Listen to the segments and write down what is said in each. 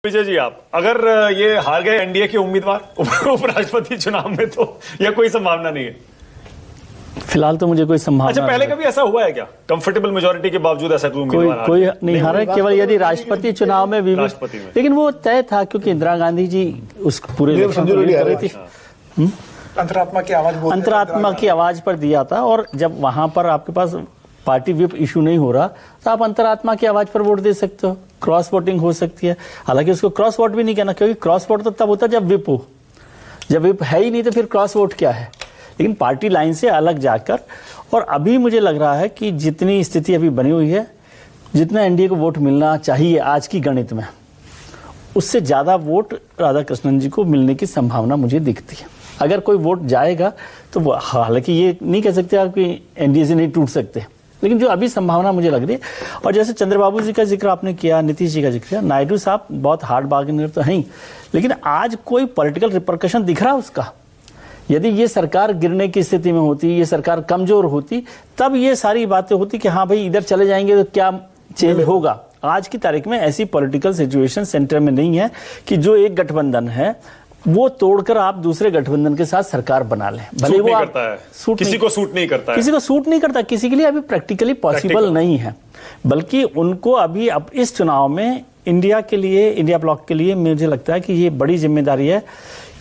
विजय जी, आप अगर ये हार गए एनडीए के उम्मीदवार उपराष्ट्रपति चुनाव में, तो यह कोई संभावना नहीं है फिलहाल तो मुझे कोई संभावना। अच्छा, पहले कभी ऐसा हुआ है क्या कंफर्टेबल मेजोरिटी के बावजूद ऐसा कोई नहीं हारा? केवल यदि राष्ट्रपति चुनाव में लेकिन वो तय था क्योंकि इंदिरा गांधी जी उस पूरे अंतरात्मा की आवाज पर दिया था। और जब वहां पर आपके पास पार्टी विप इशू नहीं हो रहा तो आप अंतरात्मा की आवाज पर वोट दे सकते हो, क्रॉस वोटिंग हो सकती है। हालांकि उसको क्रॉस वोट भी नहीं कहना, क्योंकि क्रॉस वोट तो तब होता है जब विप हो, जब विप है ही नहीं तो फिर क्रॉस वोट क्या है। लेकिन पार्टी लाइन से अलग जाकर, और अभी मुझे लग रहा है कि जितनी स्थिति अभी बनी हुई है, जितना एनडीए को वोट मिलना चाहिए आज की गणित में, उससे ज्यादा वोट राधाकृष्णन जी को मिलने की संभावना मुझे दिखती है। अगर कोई वोट जाएगा तो वो, हालांकि ये नहीं कह सकते आप कि एनडीए से नहीं टूट सकते, लेकिन जो अभी संभावना मुझे लग रही है, और जैसे चंद्रबाबू जी का जिक्र आपने किया, नीतीश जी का जिक्र किया, नायडू साहब बहुत हार्ड बार्गेनर तो हैं ही, लेकिन आज कोई पॉलिटिकल रिपरकशन दिख रहा है उसका? यदि ये सरकार गिरने की स्थिति में होती, ये सरकार कमजोर होती, तब ये सारी बातें होती कि हाँ भाई इधर चले जाएंगे तो क्या चेंज होगा। आज की तारीख में ऐसी पॉलिटिकल सिचुएशन सेंटर में नहीं है कि जो एक गठबंधन है वो तोड़कर आप दूसरे गठबंधन के साथ सरकार बना लें। भले वो किसी को सूट नहीं करता है, किसी को सूट नहीं करता, किसी के लिए अभी प्रैक्टिकली पॉसिबल नहीं है। बल्कि उनको अभी अब इस चुनाव में इंडिया के लिए, इंडिया ब्लॉक के लिए मुझे लगता है कि ये बड़ी जिम्मेदारी है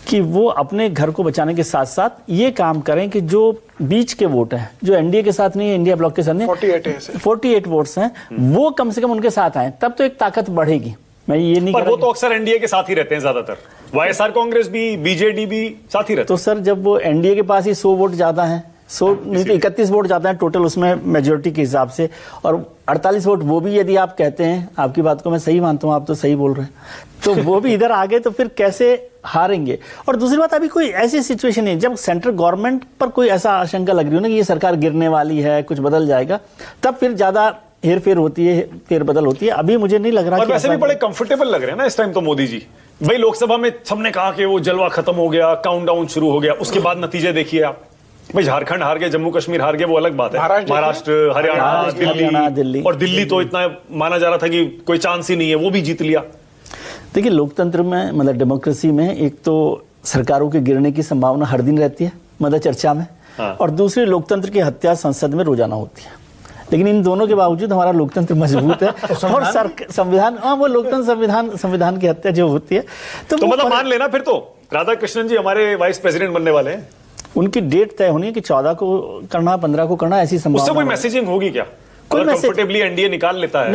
कि वो अपने घर को बचाने के साथ साथ ये काम करें कि जो बीच के वोट हैं, जो एनडीए के साथ नहीं है, इंडिया ब्लॉक के साथ नहीं, 48 वोट्स हैं, वो कम से कम उनके साथ आए, तब तो एक ताकत बढ़ेगी। मैं ये नहीं, पर वो तो अक्सर एनडीए के साथ ही रहते हैं ज्यादातर, वाईएसआर कांग्रेस भी, बीजेडी भी साथ ही रहते। तो सर जब वो एनडीए के पास ही 100 वोट ज्यादा है, 100 नहीं तो 31 वोट जाता है टोटल उसमें मेजोरिटी के हिसाब से, और 48 वोट वो भी यदि आप कहते हैं, आपकी बात को मैं सही मानता हूं, आप तो सही बोल रहे हैं, तो वो भी इधर आ गए तो फिर कैसे हारेंगे। और दूसरी बात, अभी कोई ऐसी सिचुएशन नहीं जब सेंट्रल गवर्नमेंट पर कोई ऐसा आशंका लग रही हो ना कि ये सरकार गिरने वाली है, कुछ बदल जाएगा, तब फिर ज्यादा हेर फेर होती है, फेर बदल होती है। अभी मुझे नहीं लग रहा। और वैसे भी बड़े कंफर्टेबल लग रहे हैं ना इस टाइम तो मोदी जी। भाई लोकसभा में सबने कहा कि वो जलवा खत्म हो गया, काउंटडाउन शुरू हो गया, उसके बाद नतीजे देखिए आप। भाई झारखंड हार गए, जम्मू कश्मीर हार गए, वो अलग बात है, महाराष्ट्र, हरियाणा, दिल्ली, और दिल्ली तो इतना माना जा रहा था कि कोई चांस ही नहीं है, वो भी जीत लिया। देखिए लोकतंत्र में, मतलब डेमोक्रेसी में, एक तो सरकारों के गिरने की संभावना हर दिन रहती है, मतलब चर्चा में, और दूसरी लोकतंत्र की हत्या संसद में रोजाना होती है। लेकिन इन दोनों के बावजूद हमारा लोकतंत्र मजबूत है और संविधान, वो लोकतंत्र संविधान की हत्या जो होती है तो मतलब मान लेना फिर तो राधाकृष्णन जी हमारे वाइस प्रेसिडेंट बनने वाले हैं। उनकी डेट तय होनी है कि 14 को करना, 15 को करना, ऐसी संभावना। उससे कोई मैसेजिंग होगी क्या? कोई कंफर्टेबली एनडीए निकाल लेता है?